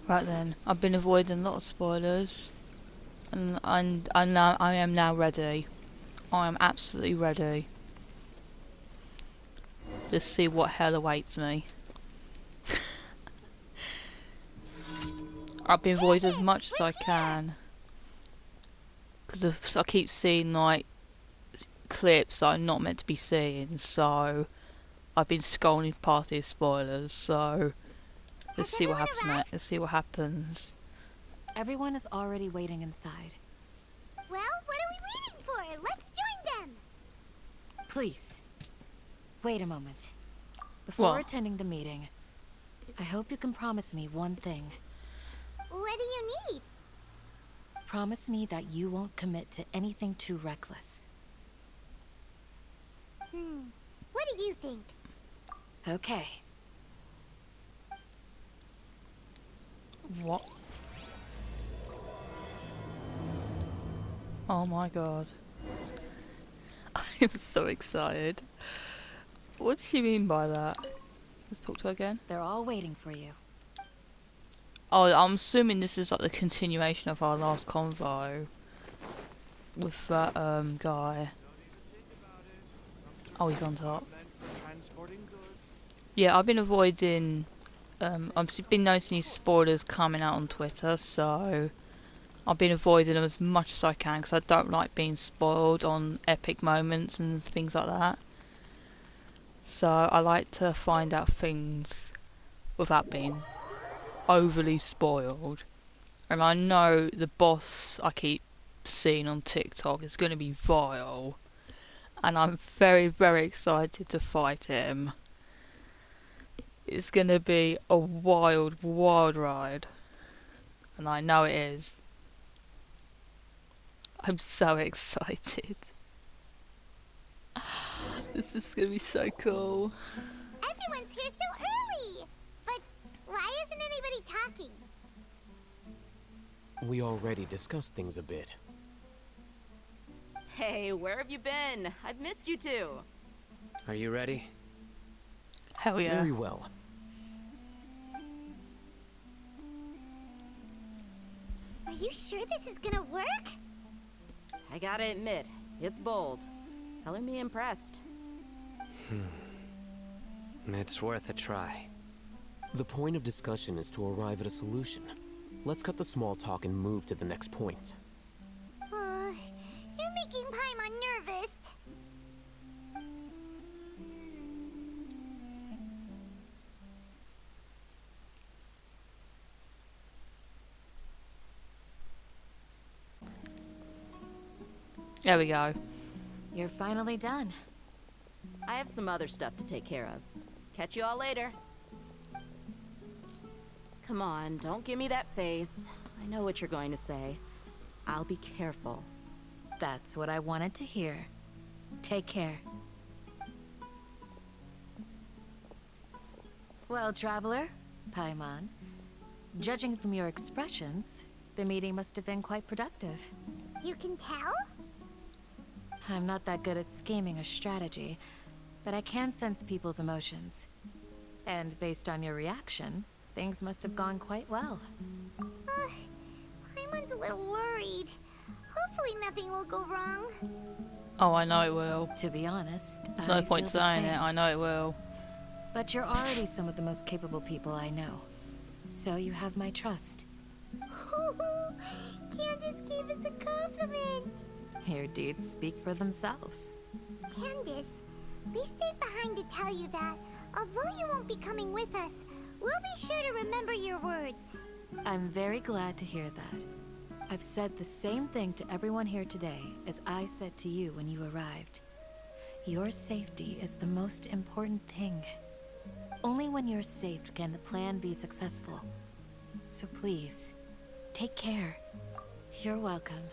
Right then, I've been avoiding a lot of spoilers, and I am now ready. I am absolutely ready. Let's see what hell awaits me. I've been avoiding as much as I can, because I keep seeing like clips that I'm not meant to be seeing, so I've been scrolling past these spoilers. So let's see what happens next. Let's see what happens. Everyone is already waiting inside. Well, what are we waiting for? Let's join them! Please, wait a moment. Before What? attending the meeting, I hope you can promise me one thing. What do you need? Promise me that you won't commit to anything too reckless. What do you think? Okay. What? Oh my god. I am so excited. What does she mean by that? Let's talk to her again. They're all waiting for you. Oh, I'm assuming this is like the continuation of our last convo with that guy. Oh, he's on top. Yeah, I've been avoiding. I've been noticing these spoilers coming out on Twitter, so I've been avoiding them as much as I can because I don't like being spoiled on epic moments and things like that. So I like to find out things without being overly spoiled. And I know the boss I keep seeing on TikTok is going to be vile, and I'm very, very excited to fight him. It's going to be a wild, wild ride, and I know it is. I'm so excited. This is going to be so cool. Everyone's here so early! But why isn't anybody talking? We already discussed things a bit. Hey, where have you been? I've missed you two. Are you ready? Hell yeah. Very well. Are you sure this is gonna work? I gotta admit, it's bold. Color me impressed. It's worth a try. The point of discussion is to arrive at a solution. Let's cut the small talk and move to the next point. You're making Paimon nervous. There we go. You're finally done. I have some other stuff to take care of. Catch you all later. Come on, don't give me that face. I know what you're going to say. I'll be careful. That's what I wanted to hear. Take care. Well, traveler, Paimon, judging from your expressions, the meeting must have been quite productive. You can tell? I'm not that good at scheming or strategy, but I can sense people's emotions. And based on your reaction, things must have gone quite well. Paimon's a little worried. Hopefully nothing will go wrong. Oh, I know it will. To be honest, There's no point saying it. I know it will. But you're already some of the most capable people I know. So you have my trust. Candace gave us a compliment. Your deeds speak for themselves. Candace, we stayed behind to tell you that, although you won't be coming with us, we'll be sure to remember your words. I'm very glad to hear that. I've said the same thing to everyone here today as I said to you when you arrived. Your safety is the most important thing. Only when you're safe can the plan be successful. So please, take care. You're welcome.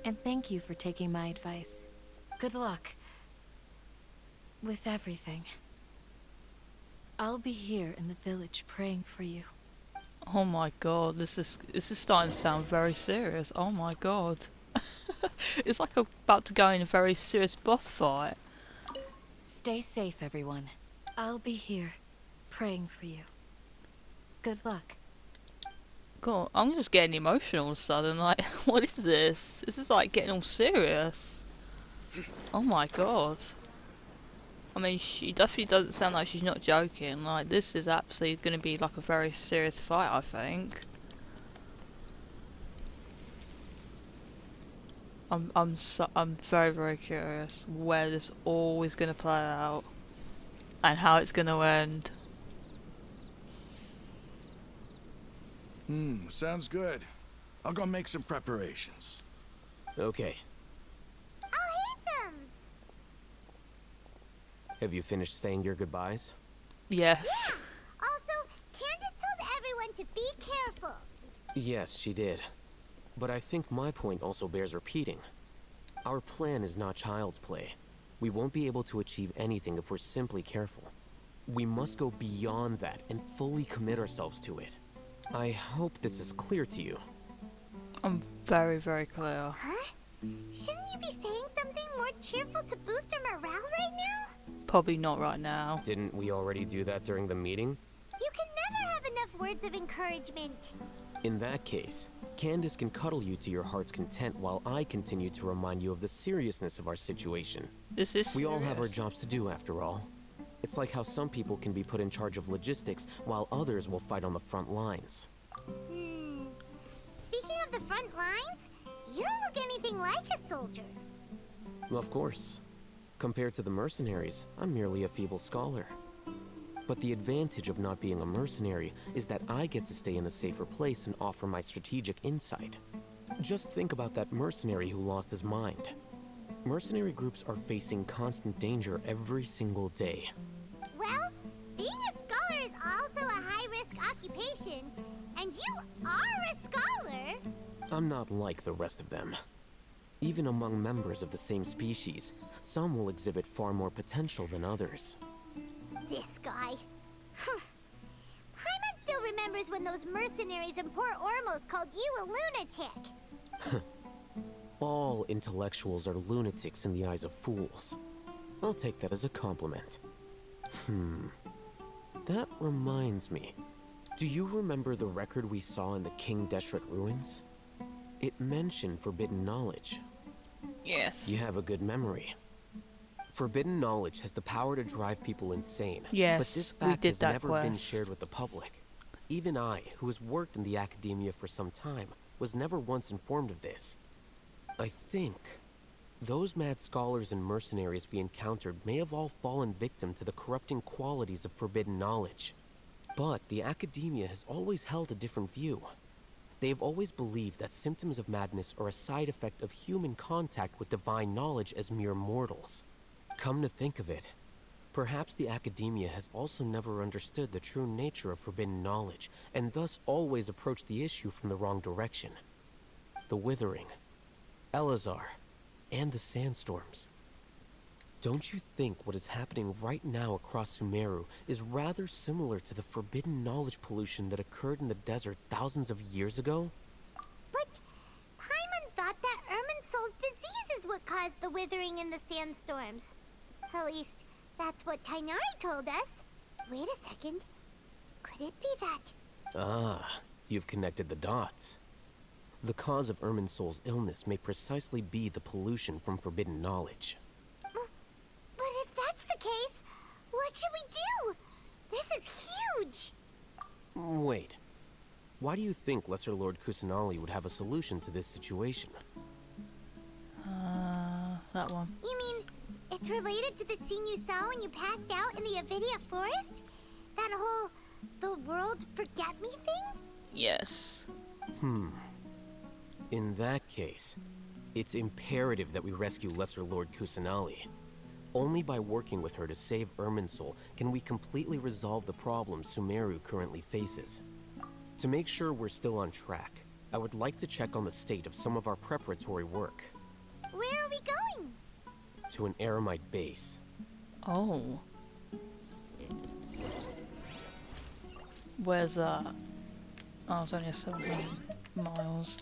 And thank you for taking my advice. Good luck with everything. I'll be here in the village praying for you. Oh my god, this is starting to sound very serious. Oh my god. It's like I'm about to go in a very serious boss fight. Stay safe, everyone. I'll be here praying for you. Good luck. God, I'm just getting emotional all of a sudden. Like, what is this? This is like getting all serious. Oh my god. I mean, she definitely doesn't sound like she's not joking. Like, this is absolutely going to be like a very serious fight, I think. I'm very, very curious where this all is going to play out and how it's going to end. Sounds good. I'll go make some preparations. Okay. Alhaitham! Have you finished saying your goodbyes? Yes. Also, Candace told everyone to be careful. Yes, she did. But I think my point also bears repeating. Our plan is not child's play. We won't be able to achieve anything if we're simply careful. We must go beyond that and fully commit ourselves to it. I hope this is clear to you. I'm very, very clear. Huh? Shouldn't you be saying something more cheerful to boost our morale right now? Probably not right now. Didn't we already do that during the meeting? You can never have enough words of encouragement. In that case, Candace can cuddle you to your heart's content while I continue to remind you of the seriousness of our situation. This is We all have our serious. jobs to do after all. It's like how some people can be put in charge of logistics while others will fight on the front lines. Speaking of the front lines, you don't look anything like a soldier. Of course. Compared to the mercenaries, I'm merely a feeble scholar. But the advantage of not being a mercenary is that I get to stay in a safer place and offer my strategic insight. Just think about that mercenary who lost his mind. Mercenary groups are facing constant danger every single day. Well, being a scholar is also a high-risk occupation, and you are a scholar. I'm not like the rest of them. Even among members of the same species, some will exhibit far more potential than others. This guy. Paimon still remembers when those mercenaries in Port Ormos called you a lunatic. All intellectuals are lunatics in the eyes of fools. I'll take that as a compliment. That reminds me. Do you remember the record we saw in the King Deshret ruins? It mentioned forbidden knowledge. Yes. You have a good memory. Forbidden knowledge has the power to drive people insane. Yes, but this we fact did has that never been quest. shared with the public. Even I, who has worked in the academia for some time, was never once informed of this. I think those mad scholars and mercenaries we encountered may have all fallen victim to the corrupting qualities of forbidden knowledge. But the academia has always held a different view. They have always believed that symptoms of madness are a side effect of human contact with divine knowledge as mere mortals. Come to think of it, perhaps the academia has also never understood the true nature of forbidden knowledge, and thus always approached the issue from the wrong direction. The Withering, Elazar, and the Sandstorms. Don't you think what is happening right now across Sumeru is rather similar to the forbidden knowledge pollution that occurred in the desert thousands of years ago? But Paimon thought that Irminsul's disease is what caused the withering in the sandstorms. At least, that's what Tainari told us. Wait a second. Could it be that? Ah, you've connected the dots. The cause of Irminsul's illness may precisely be the pollution from forbidden knowledge. But if that's the case, what should we do? This is huge! Wait. Why do you think Lesser Lord Kusanali would have a solution to this situation? That one. You mean, it's related to the scene you saw when you passed out in the Avidia forest? That whole, the world forget me thing? Yes. In that case, it's imperative that we rescue Lesser Lord Kusanali. Only by working with her to save Irminsul can we completely resolve the problems Sumeru currently faces. To make sure we're still on track, I would like to check on the state of some of our preparatory work. Where are we going? To an Eremite base. Oh. Where's that? Oh, it's only 700 miles.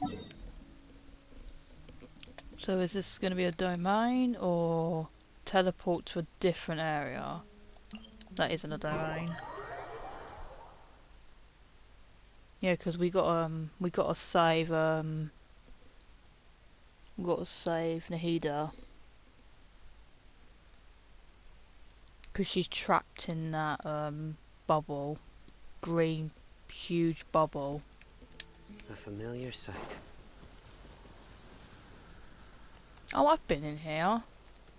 So is this going to be a domain or teleport to a different area? That isn't a domain. Yeah, because we gotta save we gotta save Nahida. Because she's trapped in that bubble, green, huge bubble. A familiar sight. Oh, I've been in here.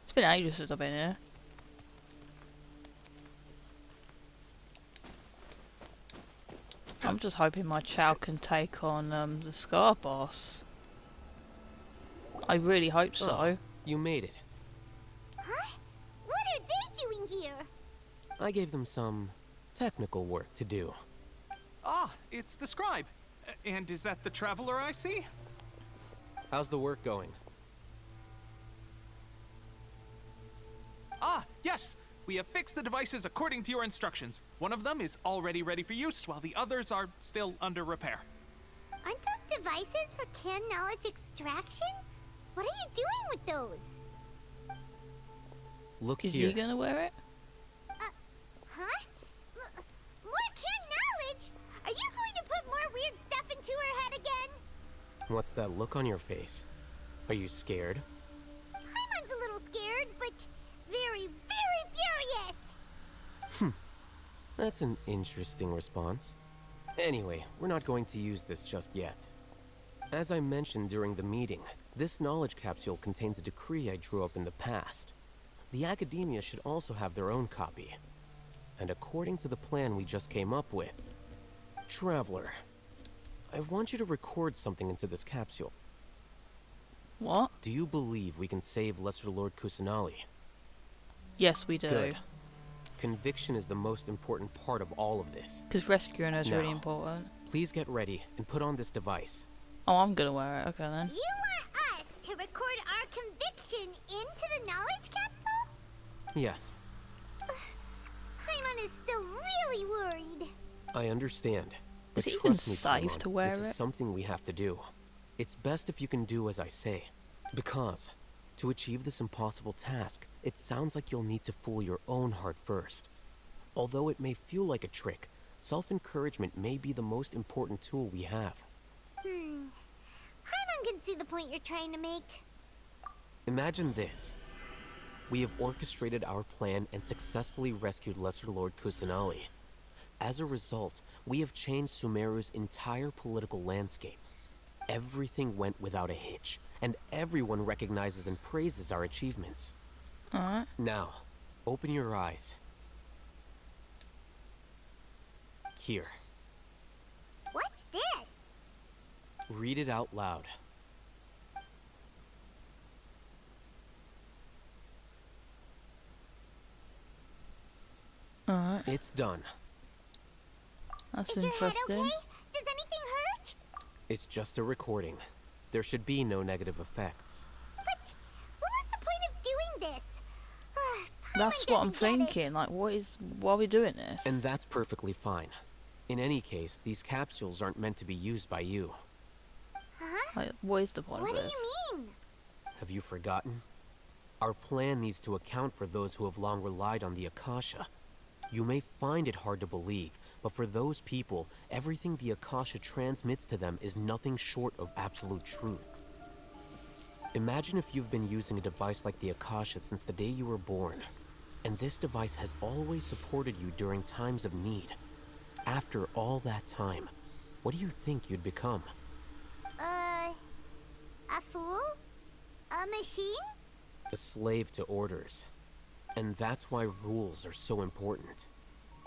It's been ages since I've been here. I'm just hoping my Chow can take on the Scar boss. I really hope so. Oh, you made it. Huh? What are they doing here? I gave them some technical work to do. Ah, it's the scribe. And is that the traveler I see? How's the work going? Ah, yes! We have fixed the devices according to your instructions. One of them is already ready for use, while the others are still under repair. Aren't those devices for can knowledge extraction? What are you doing with those? Look Is here. he gonna wear it? Huh? More can knowledge? Are you going to put more weird stuff into her head again? What's that look on your face? Are you scared? Paimon's a little scared, but very, very furious. That's an interesting response. Anyway, we're not going to use this just yet. As I mentioned during the meeting, this knowledge capsule contains a decree I drew up in the past. The academia should also have their own copy. And according to the plan we just came up with, Traveler, I want you to record something into this capsule. What? Do you believe we can save Lesser Lord Kusanali? Yes, we do. Good. Conviction is the most important part of all of this. Because rescuing her is really Now. important. Please get ready and put on this device. Oh, I'm gonna wear it. Okay then. You want us to record our conviction into the knowledge capsule? Yes, Paimon is still really worried. I understand. But Is it even trust me, safe Paimon, to wear this it? is something we have to do. It's best if you can do as I say. Because, to achieve this impossible task, it sounds like you'll need to fool your own heart first. Although it may feel like a trick, self-encouragement may be the most important tool we have. Paimon can see the point you're trying to make. Imagine this. We have orchestrated our plan and successfully rescued Lesser Lord Kusanali. As a result, we have changed Sumeru's entire political landscape. Everything went without a hitch, and everyone recognizes and praises our achievements. Alright. Now, open your eyes. Here, What's this? read it out loud. Alright. It's done. That's Is your head interesting. okay? Does anything hurt? It's just a recording. There should be no negative effects. But what was the point of doing this? That's Paimon what I'm doesn't get it. thinking. Like, why are we doing this? And that's perfectly fine. In any case, these capsules aren't meant to be used by you. Huh? Like, what is the point What of do this? you mean? Have you forgotten? Our plan needs to account for those who have long relied on the Akasha. You may find it hard to believe, but for those people, everything the Akasha transmits to them is nothing short of absolute truth. Imagine if you've been using a device like the Akasha since the day you were born, and this device has always supported you during times of need. After all that time, what do you think you'd become? A fool? A machine? A slave to orders. And that's why rules are so important.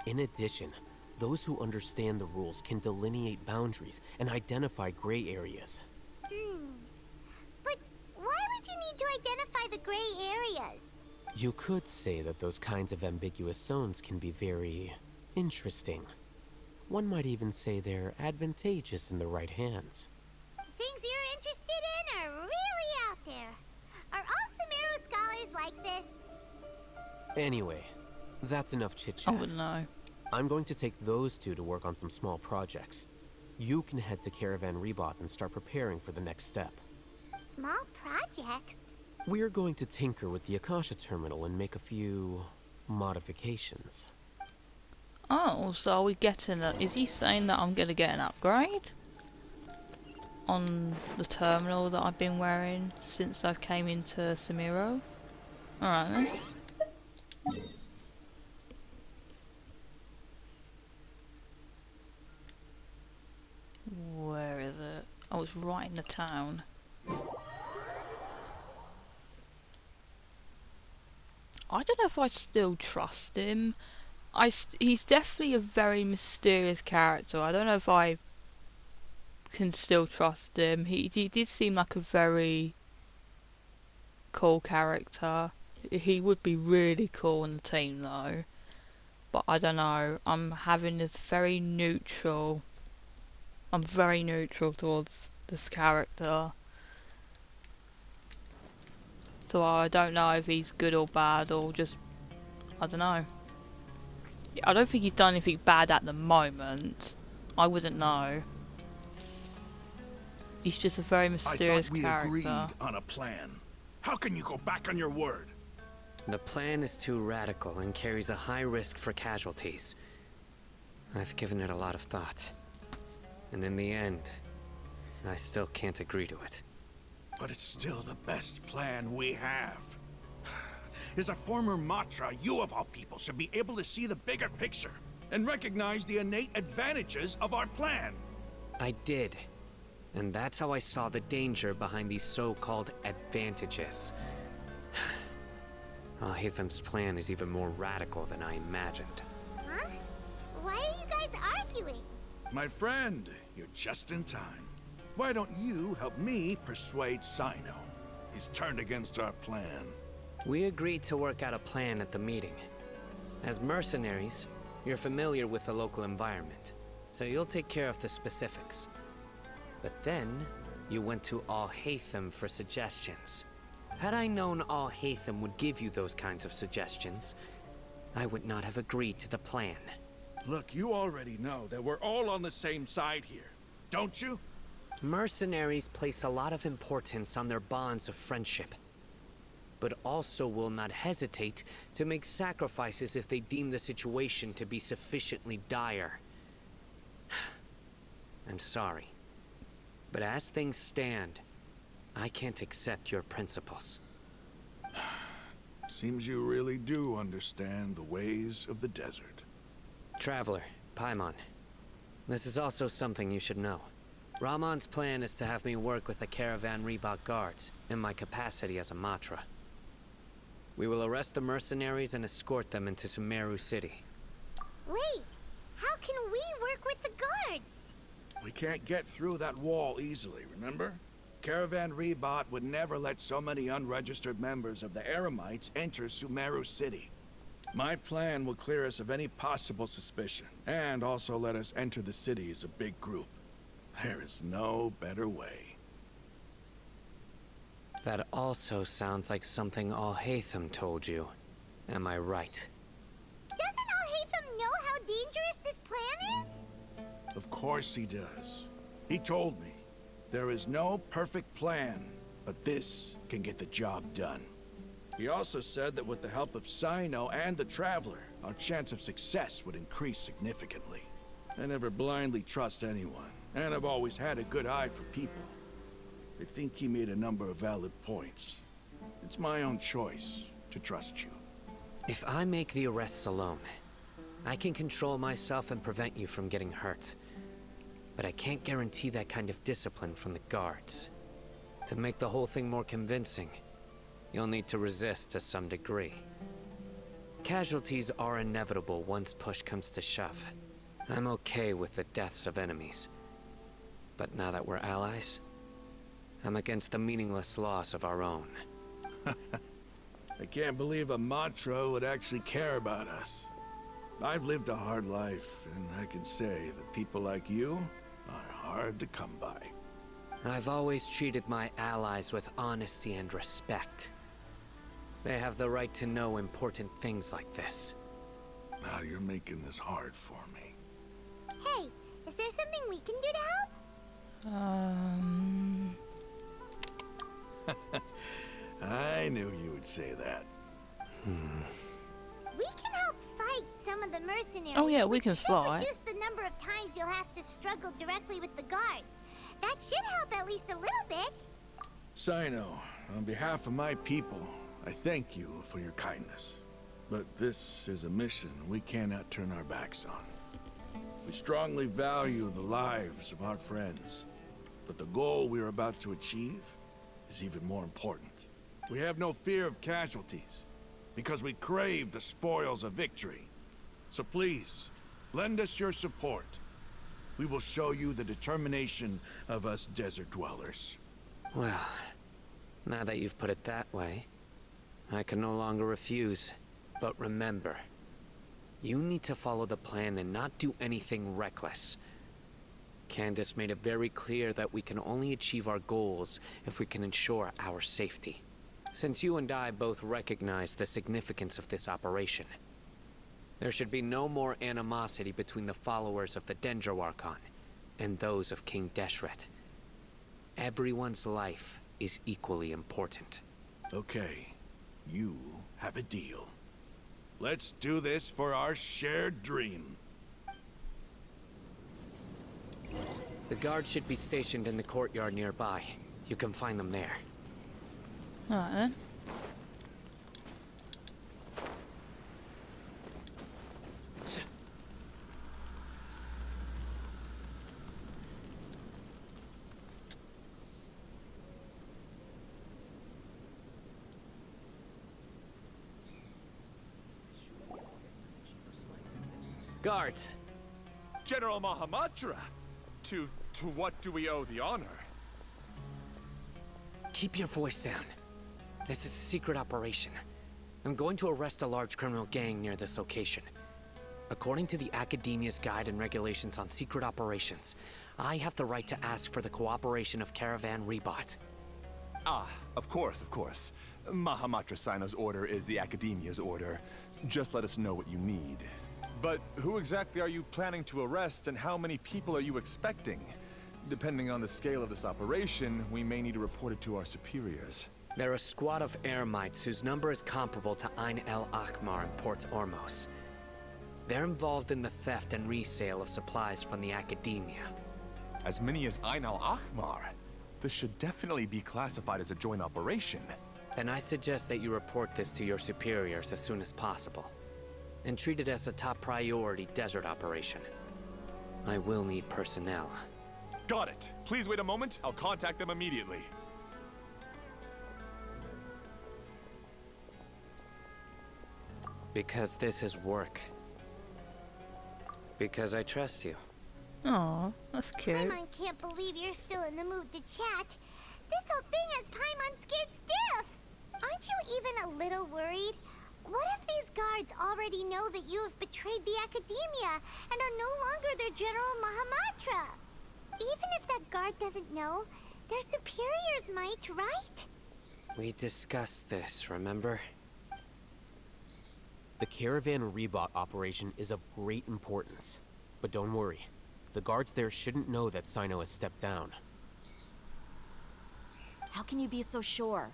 In addition, those who understand the rules can delineate boundaries and identify gray areas. But why would you need to identify the gray areas? You could say that those kinds of ambiguous zones can be very interesting. One might even say they're advantageous in the right hands. Things you're interested in are really out there. Are all Sumeru scholars like this? Anyway, that's enough I chit-chat. wouldn't know. I'm going to take those two to work on some small projects. You can head to Caravan Rebot and start preparing for the next step. Small projects? We're going to tinker with the Akasha terminal and make a few modifications. Oh, so are we getting a... Is he saying that I'm going to get an upgrade? On the terminal that I've been wearing since I came into Samiro? Alright then. Where is it? Oh, it's right in the town. I don't know if I still trust him. He's definitely a very mysterious character. I don't know if I can still trust him. He did seem like a very cool character. He would be really cool on the team though. But I don't know. I'm very neutral towards this character. So I don't know if he's good or bad or just... I don't know. I don't think he's done anything bad at the moment. I wouldn't know. He's just a very mysterious character. I thought we agreed on a plan. How can you go back on your word? The plan is too radical and carries a high risk for casualties. I've given it a lot of thought. And in the end, I still can't agree to it. But it's still the best plan we have. As a former Matra, you of all people should be able to see the bigger picture and recognize the innate advantages of our plan. I did. And that's how I saw the danger behind these so-called advantages. Alhaitham's plan is even more radical than I imagined. Huh? Why are you guys arguing? My friend, you're just in time. Why don't you help me persuade Sino? He's turned against our plan. We agreed to work out a plan at the meeting. As mercenaries, you're familiar with the local environment, so you'll take care of the specifics. But then, you went to Alhaitham for suggestions. Had I known Alhaitham would give you those kinds of suggestions, I would not have agreed to the plan. Look, you already know that we're all on the same side here, don't you? Mercenaries place a lot of importance on their bonds of friendship, but also will not hesitate to make sacrifices if they deem the situation to be sufficiently dire. I'm sorry, but as things stand, I can't accept your principles. Seems you really do understand the ways of the desert. Traveler, Paimon, this is also something you should know. Ramon's plan is to have me work with the Caravan Reebok guards in my capacity as a Matra. We will arrest the mercenaries and escort them into Sumeru City. Wait, how can we work with the guards? We can't get through that wall easily, remember? Caravan Reebok would never let so many unregistered members of the Eremites enter Sumeru City. My plan will clear us of any possible suspicion, and also let us enter the city as a big group. There is no better way. That also sounds like something Alhaitham told you. Am I right? Doesn't Alhaitham know how dangerous this plan is? Of course he does. He told me, there is no perfect plan, but this can get the job done. He also said that with the help of Sino and the Traveler, our chance of success would increase significantly. I never blindly trust anyone, and I've always had a good eye for people. I think he made a number of valid points. It's my own choice to trust you. If I make the arrests alone, I can control myself and prevent you from getting hurt. But I can't guarantee that kind of discipline from the guards. To make the whole thing more convincing, you'll need to resist to some degree. Casualties are inevitable once push comes to shove. I'm okay with the deaths of enemies. But now that we're allies, I'm against the meaningless loss of our own. I can't believe a Matra would actually care about us. I've lived a hard life, and I can say that people like you are hard to come by. I've always treated my allies with honesty and respect. They have the right to know important things like this. Now you're making this hard for me. Hey, is there something we can do to help? I knew you would say that. We can help fight some of the mercenaries. Oh yeah, we which can should fly. reduce the number of times you'll have to struggle directly with the guards. That should help at least a little bit. Sino, on behalf of my people, I thank you for your kindness. But this is a mission we cannot turn our backs on. We strongly value the lives of our friends, but the goal we are about to achieve is even more important. We have no fear of casualties, because we crave the spoils of victory. So please, lend us your support. We will show you the determination of us desert dwellers. Well, now that you've put it that way, I can no longer refuse. But remember, you need to follow the plan and not do anything reckless. Candace made it very clear that we can only achieve our goals if we can ensure our safety. Since you and I both recognize the significance of this operation, there should be no more animosity between the followers of the Dendro Archon and those of King Deshret. Everyone's life is equally important. Okay, you have a deal. Let's do this for our shared dream. The guards should be stationed in the courtyard nearby. You can find them there. Alright then. Guards! General Mahamatra! To what do we owe the honor? Keep your voice down. This is a secret operation. I'm going to arrest a large criminal gang near this location. According to the Academia's Guide and Regulations on Secret Operations, I have the right to ask for the cooperation of Caravan Rebot. Ah, of course, of course. Mahamatra Sino's order is the Academia's order. Just let us know what you need. But who exactly are you planning to arrest, and how many people are you expecting? Depending on the scale of this operation, we may need to report it to our superiors. They're a squad of Eremites whose number is comparable to Ain el Akhmar in Port Ormos. They're involved in the theft and resale of supplies from the Academia. As many as Ain al-Akhmar? This should definitely be classified as a joint operation. Then I suggest that you report this to your superiors as soon as possible, and treat it as a top priority desert operation. I will need personnel. Got it. Please wait a moment. I'll contact them immediately. Because this is work. Because I trust you. Aw, that's cute. Paimon can't believe you're still in the mood to chat. This whole thing has Paimon scared stiff. Aren't you even a little worried? What if these guards already know that you have betrayed the Academia and are no longer their General Mahamatra? Even if that guard doesn't know, their superiors might, right? We discussed this, remember? The Caravan Rebot operation is of great importance. But don't worry. The guards there shouldn't know that Sino has stepped down. How can you be so sure?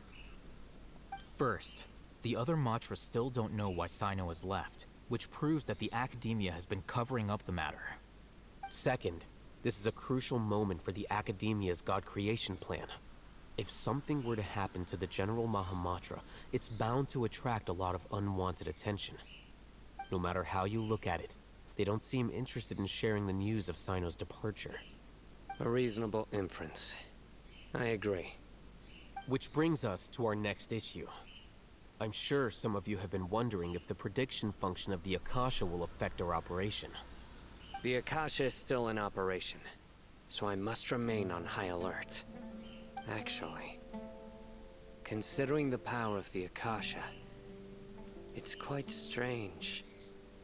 First, the other Matra still don't know why Sino has left, which proves that the Academia has been covering up the matter. Second, this is a crucial moment for the Academia's God creation plan. If something were to happen to the General Mahamatra, it's bound to attract a lot of unwanted attention. No matter how you look at it, they don't seem interested in sharing the news of Sino's departure. A reasonable inference. I agree. Which brings us to our next issue. I'm sure some of you have been wondering if the prediction function of the Akasha will affect our operation. The Akasha is still in operation, so I must remain on high alert. Actually, considering the power of the Akasha, it's quite strange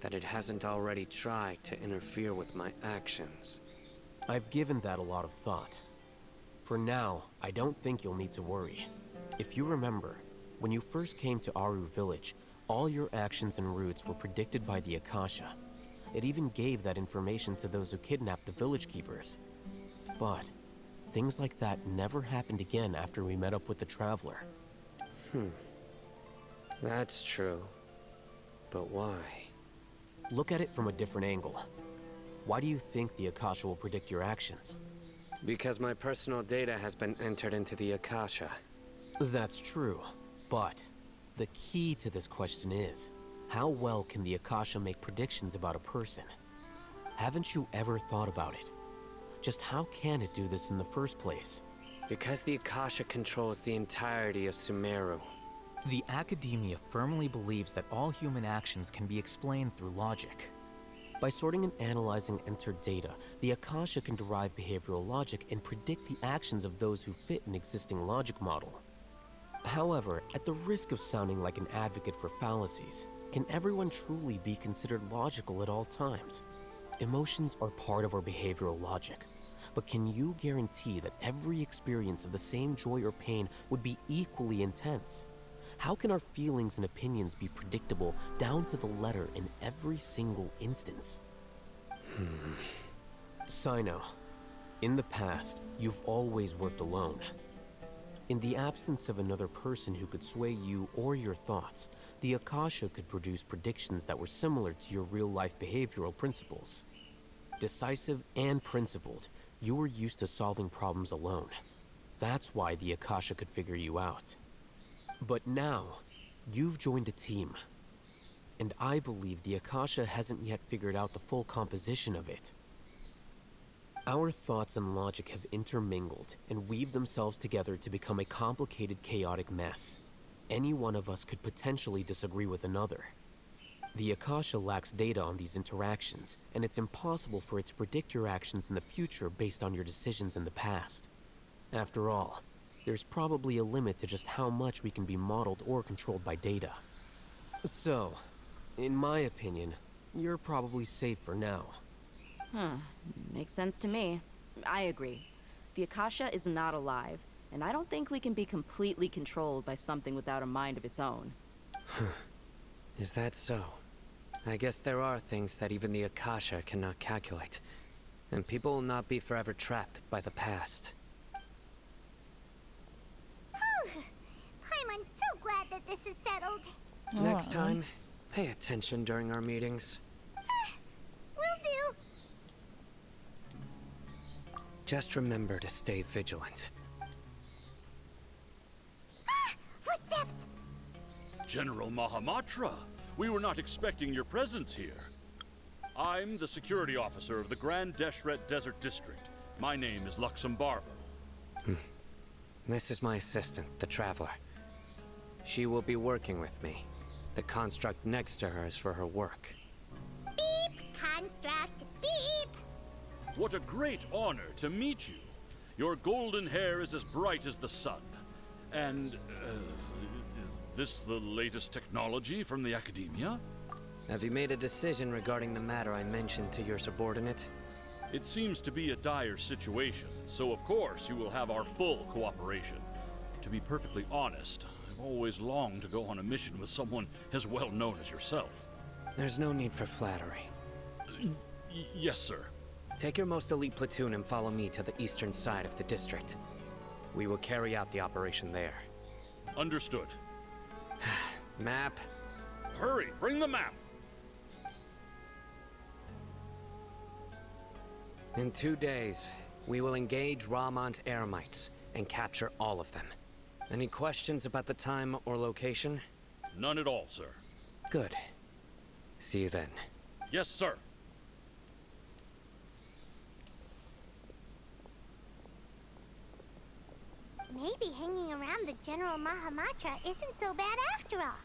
that it hasn't already tried to interfere with my actions. I've given that a lot of thought. For now, I don't think you'll need to worry. If you remember, when you first came to Aru Village, all your actions and routes were predicted by the Akasha. It even gave that information to those who kidnapped the village keepers. But things like that never happened again after we met up with the Traveler. That's true. But why? Look at it from a different angle. Why do you think the Akasha will predict your actions? Because my personal data has been entered into the Akasha. That's true, but the key to this question is, how well can the Akasha make predictions about a person? Haven't you ever thought about it? Just how can it do this in the first place? Because the Akasha controls the entirety of Sumeru. The Academia firmly believes that all human actions can be explained through logic. By sorting and analyzing entered data, the Akasha can derive behavioral logic and predict the actions of those who fit an existing logic model. However, at the risk of sounding like an advocate for fallacies, can everyone truly be considered logical at all times? Emotions are part of our behavioral logic, but can you guarantee that every experience of the same joy or pain would be equally intense? How can our feelings and opinions be predictable down to the letter in every single instance? Sino, in the past, you've always worked alone. In the absence of another person who could sway you or your thoughts, the Akasha could produce predictions that were similar to your real-life behavioral principles. Decisive and principled, you were used to solving problems alone. That's why the Akasha could figure you out. But now, you've joined a team. And I believe the Akasha hasn't yet figured out the full composition of it. Our thoughts and logic have intermingled and weaved themselves together to become a complicated, chaotic mess. Any one of us could potentially disagree with another. The Akasha lacks data on these interactions, and it's impossible for it to predict your actions in the future based on your decisions in the past. After all, there's probably a limit to just how much we can be modeled or controlled by data. So, in my opinion, you're probably safe for now. Makes sense to me. I agree. The Akasha is not alive, and I don't think we can be completely controlled by something without a mind of its own. Is that so? I guess there are things that even the Akasha cannot calculate, and people will not be forever trapped by the past. I'm so glad that this is settled. Next time, pay attention during our meetings. Will do. Just remember to stay vigilant. Footsteps! General Mahamatra, we were not expecting your presence here. I'm the security officer of the Grand Deshret Desert District. My name is Luxembarbo. This is my assistant, the Traveler. She will be working with me. The construct next to her is for her work. Beep! Construct, beep! What a great honor to meet you. Your golden hair is as bright as the sun. And, is this the latest technology from the Academia? Have you made a decision regarding the matter I mentioned to your subordinate? It seems to be a dire situation, so of course you will have our full cooperation. To be perfectly honest, I've always longed to go on a mission with someone as well known as yourself. There's no need for flattery. Yes, sir. Take your most elite platoon and follow me to the eastern side of the district. We will carry out the operation there. Understood. Map. Hurry, bring the map! In 2 days, we will engage Rahman's Eremites and capture all of them. Any questions about the time or location? None at all, sir. Good. See you then. Yes, sir. Maybe hanging around the General Mahamatra isn't so bad after all.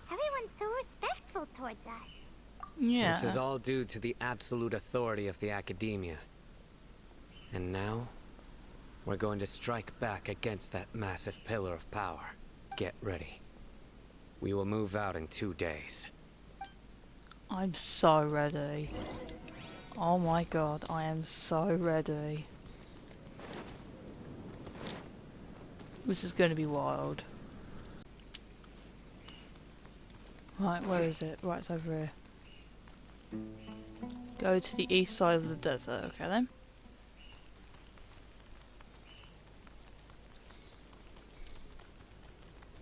Everyone's so respectful towards us. Yeah. This is all due to the absolute authority of the Academia. And now, we're going to strike back against that massive pillar of power. Get ready. We will move out in 2 days. I'm so ready. Oh my god, I am so ready. This is going to be wild. Right, where is it? Right, it's over here. Go to the east side of the desert, okay then.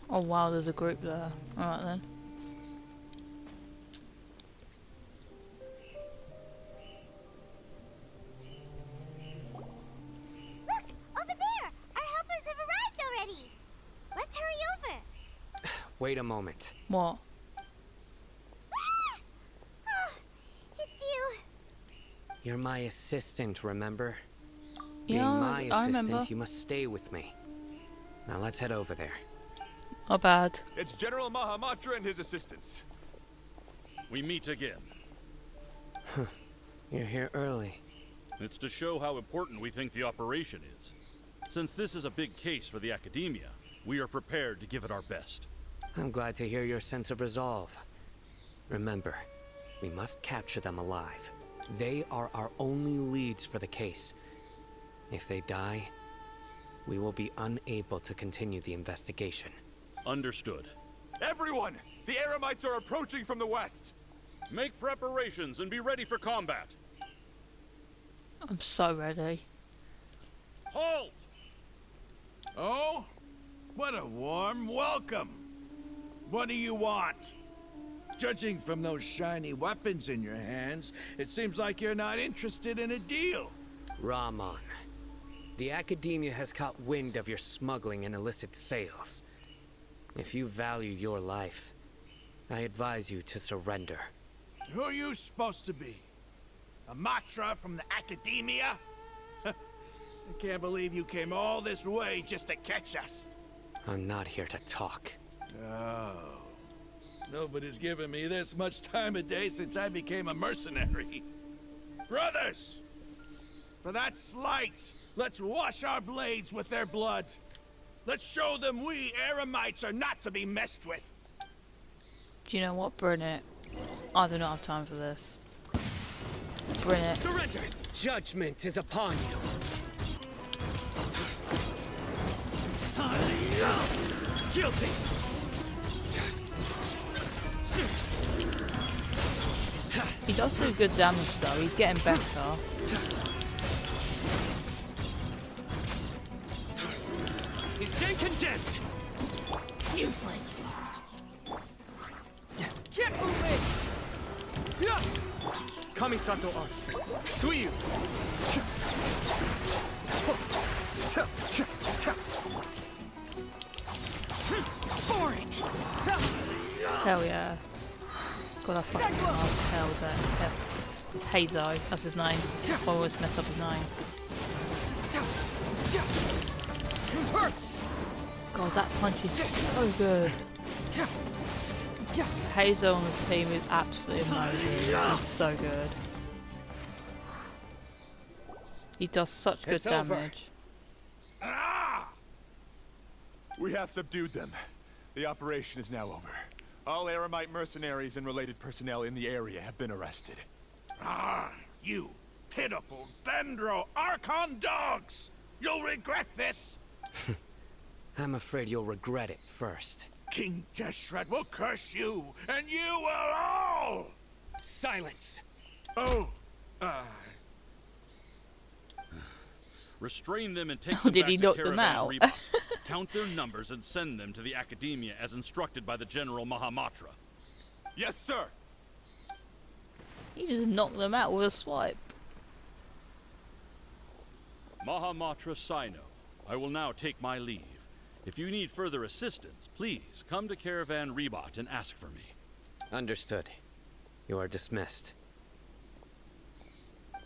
Oh wow, there's a group there. Alright then. Wait a moment. What? Oh, it's you. You're my assistant, remember? Yeah, Being my I assistant, remember. you must stay with me. Now let's head over there. Not bad. It's General Mahamatra and his assistants. We meet again. You're here early. It's to show how important we think the operation is. Since this is a big case for the Academia, we are prepared to give it our best. I'm glad to hear your sense of resolve. Remember, we must capture them alive. They are our only leads for the case. If they die, we will be unable to continue the investigation. Understood. Everyone! The Eremites are approaching from the west! Make preparations and be ready for combat. I'm so ready. Halt! Oh? What a warm welcome. What do you want? Judging from those shiny weapons in your hands, it seems like you're not interested in a deal. Rahman, the Academia has caught wind of your smuggling and illicit sales. If you value your life, I advise you to surrender. Who are you supposed to be? A Matra from the Academia? I can't believe you came all this way just to catch us. I'm not here to talk. Oh. Nobody's given me this much time of day since I became a mercenary. Brothers! For that slight, let's wash our blades with their blood. Let's show them we Eremites are not to be messed with. Do you know what? Bring it. I do not have time for this. Bring it. Surrender! Judgment is upon you. Guilty! He does do good damage though, he's getting better. He's been condemned! Useless. Get moving! Kamisato Art. Suiyu! Boring. Hell yeah. God, that fucking hell was that? Hazo, that's his name. I always mess up his name. God, that punch is so good. Hazo on the team is absolutely amazing. He's so good. He does such good It's over. damage. Ah! We have subdued them. The operation is now over. All Eremite mercenaries and related personnel in the area have been arrested. Ah, you pitiful Dendro Archon dogs! You'll regret this! I'm afraid you'll regret it first. King Deshret will curse you, and you will all! Silence! Oh, Restrain them and take Oh, them did back he to knock them Caravan out? Rebot. Count their numbers and send them to the Academia as instructed by the General Mahamatra. Yes, sir! He just knocked them out with a swipe. Mahamatra Sino, I will now take my leave. If you need further assistance, please come to Caravan Rebot and ask for me. Understood. You are dismissed.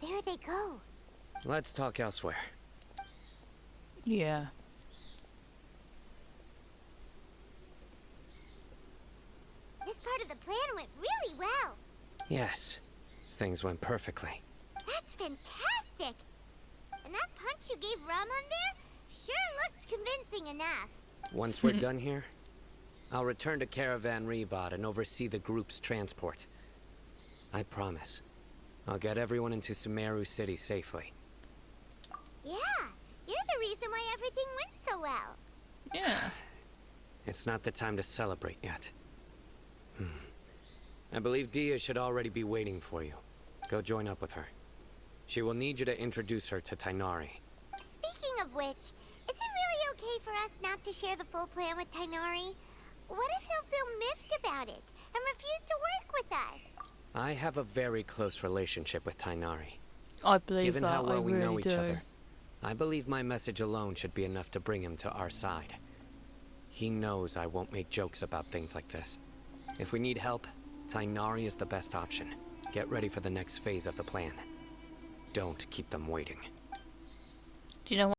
There they go. Let's talk elsewhere. Yeah. This part of the plan went really well. Yes, things went perfectly. That's fantastic. And that punch you gave Ramon there sure looked convincing enough. Once we're done here, I'll return to Caravan Rebot and oversee the group's transport. I promise. I'll get everyone into Sumeru City safely. Yeah, you're the reason why everything went so well. Yeah. It's not the time to celebrate yet. I believe Dia should already be waiting for you. Go join up with her. She will need you to introduce her to Tainari. Speaking of which, is it really okay for us not to share the full plan with Tainari? What if he'll feel miffed about it and refuse to work with us? I have a very close relationship with Tainari. I believe Given that, how well I we really know each do. other, I believe my message alone should be enough to bring him to our side. He knows I won't make jokes about things like this. If we need help, Tighnari is the best option. Get ready for the next phase of the plan. Don't keep them waiting. Do you know